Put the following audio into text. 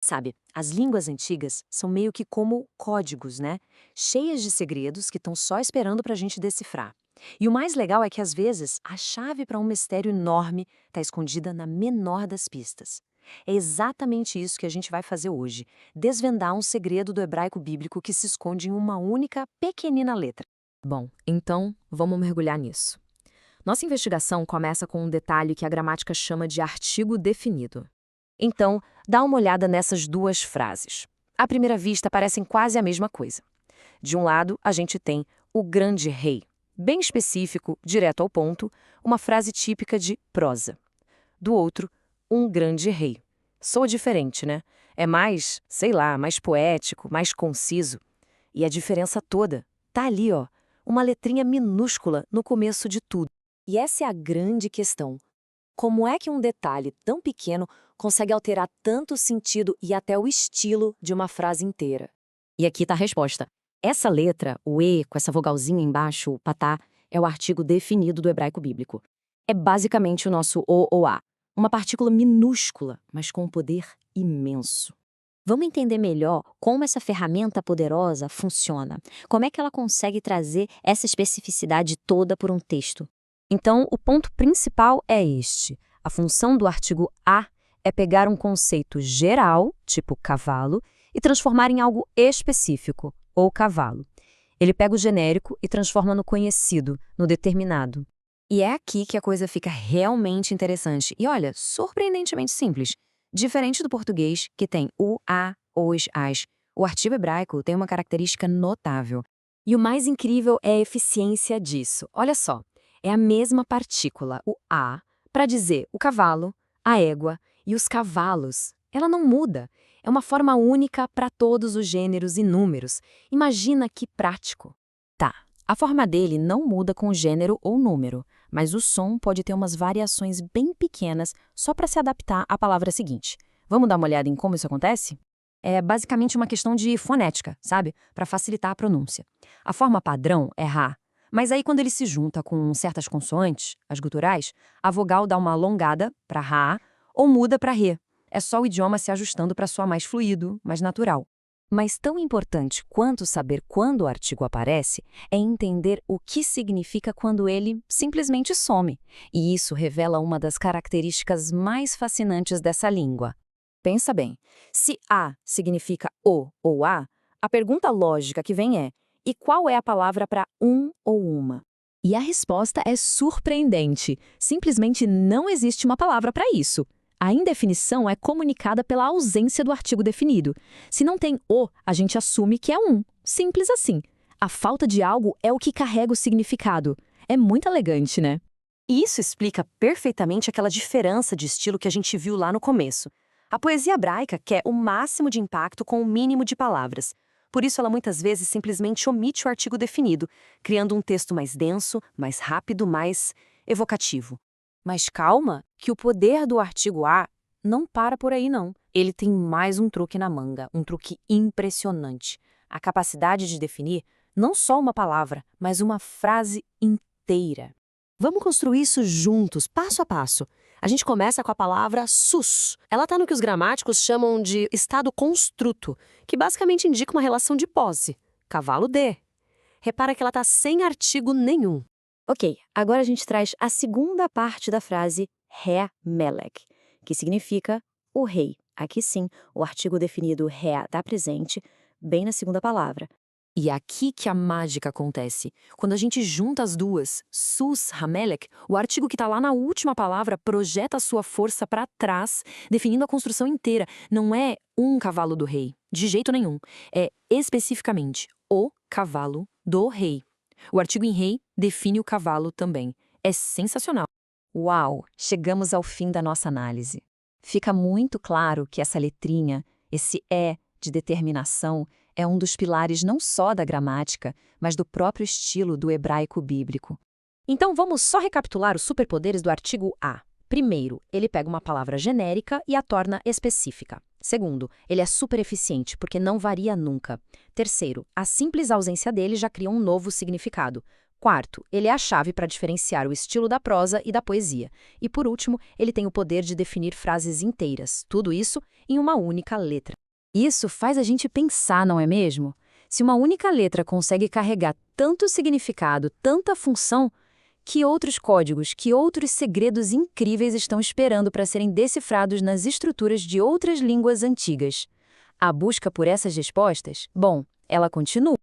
Sabe, as línguas antigas são meio que como códigos, né? Cheias de segredos que estão só esperando para a gente decifrar. E o mais legal é que, às vezes, a chave para um mistério enorme está escondida na menor das pistas. É exatamente isso que a gente vai fazer hoje: desvendar um segredo do hebraico bíblico que se esconde em uma única pequenina letra. Bom, então vamos mergulhar nisso. Nossa investigação começa com um detalhe que a gramática chama de artigo definido. Então, dá uma olhada nessas duas frases. À primeira vista, parecem quase a mesma coisa. De um lado, a gente tem o grande rei, bem específico, direto ao ponto, uma frase típica de prosa. Do outro, um grande rei. Soa diferente, né? É mais, sei lá, mais poético, mais conciso. E a diferença toda tá ali, ó, uma letrinha minúscula no começo de tudo. E essa é a grande questão. Como é que um detalhe tão pequeno consegue alterar tanto o sentido e até o estilo de uma frase inteira? E aqui está a resposta. Essa letra, o E, com essa vogalzinha embaixo, o patá, é o artigo definido do hebraico bíblico. É basicamente o nosso O ou A, uma partícula minúscula, mas com um poder imenso. Vamos entender melhor como essa ferramenta poderosa funciona. Como é que ela consegue trazer essa especificidade toda por um texto? Então, o ponto principal é este. A função do artigo A é pegar um conceito geral, tipo cavalo, e transformar em algo específico, ou cavalo. Ele pega o genérico e transforma no conhecido, no determinado. E é aqui que a coisa fica realmente interessante. E olha, surpreendentemente simples. Diferente do português, que tem o, a, os, as, o artigo hebraico tem uma característica notável. E o mais incrível é a eficiência disso. Olha só, é a mesma partícula, o a, para dizer o cavalo, a égua e os cavalos. Ela não muda. É uma forma única para todos os gêneros e números. Imagina que prático. Tá, a forma dele não muda com gênero ou número, mas o som pode ter umas variações bem pequenas só para se adaptar à palavra seguinte. Vamos dar uma olhada em como isso acontece? É basicamente uma questão de fonética, sabe? Para facilitar a pronúncia. A forma padrão é Rá, mas aí quando ele se junta com certas consoantes, as guturais, a vogal dá uma alongada para Rá ou muda para Rê. É só o idioma se ajustando para soar mais fluido, mais natural. Mas tão importante quanto saber quando o artigo aparece é entender o que significa quando ele simplesmente some. E isso revela uma das características mais fascinantes dessa língua. Pensa bem, se a significa o ou a pergunta lógica que vem é: e qual é a palavra para um ou uma? E a resposta é surpreendente. Simplesmente não existe uma palavra para isso. A indefinição é comunicada pela ausência do artigo definido. Se não tem o, a gente assume que é um. Simples assim. A falta de algo é o que carrega o significado. É muito elegante, né? E isso explica perfeitamente aquela diferença de estilo que a gente viu lá no começo. A poesia hebraica quer o máximo de impacto com o mínimo de palavras. Por isso, ela muitas vezes simplesmente omite o artigo definido, criando um texto mais denso, mais rápido, mais evocativo. Mas calma, que o poder do artigo A não para por aí, não. Ele tem mais um truque na manga, um truque impressionante. A capacidade de definir não só uma palavra, mas uma frase inteira. Vamos construir isso juntos, passo a passo. A gente começa com a palavra sus. Ela está no que os gramáticos chamam de estado construto, que basicamente indica uma relação de posse. Cavalo de. Repara que ela está sem artigo nenhum. Ok, agora a gente traz a segunda parte da frase Ré Melech, que significa o rei. Aqui sim, o artigo definido Ré está presente, bem na segunda palavra. E é aqui que a mágica acontece. Quando a gente junta as duas, sus Hamelech, o artigo que está lá na última palavra projeta a sua força para trás, definindo a construção inteira. Não é um cavalo do rei, de jeito nenhum. É especificamente o cavalo do rei. O artigo em rei define o cavalo também. É sensacional. Uau! Chegamos ao fim da nossa análise. Fica muito claro que essa letrinha, esse é de determinação, é um dos pilares não só da gramática, mas do próprio estilo do hebraico bíblico. Então vamos só recapitular os superpoderes do artigo A. Primeiro, ele pega uma palavra genérica e a torna específica. Segundo, ele é super eficiente porque não varia nunca. Terceiro, a simples ausência dele já cria um novo significado. Quarto, ele é a chave para diferenciar o estilo da prosa e da poesia. E, por último, ele tem o poder de definir frases inteiras, tudo isso em uma única letra. Isso faz a gente pensar, não é mesmo? Se uma única letra consegue carregar tanto significado, tanta função, que outros códigos, que outros segredos incríveis estão esperando para serem decifrados nas estruturas de outras línguas antigas? A busca por essas respostas, bom, ela continua.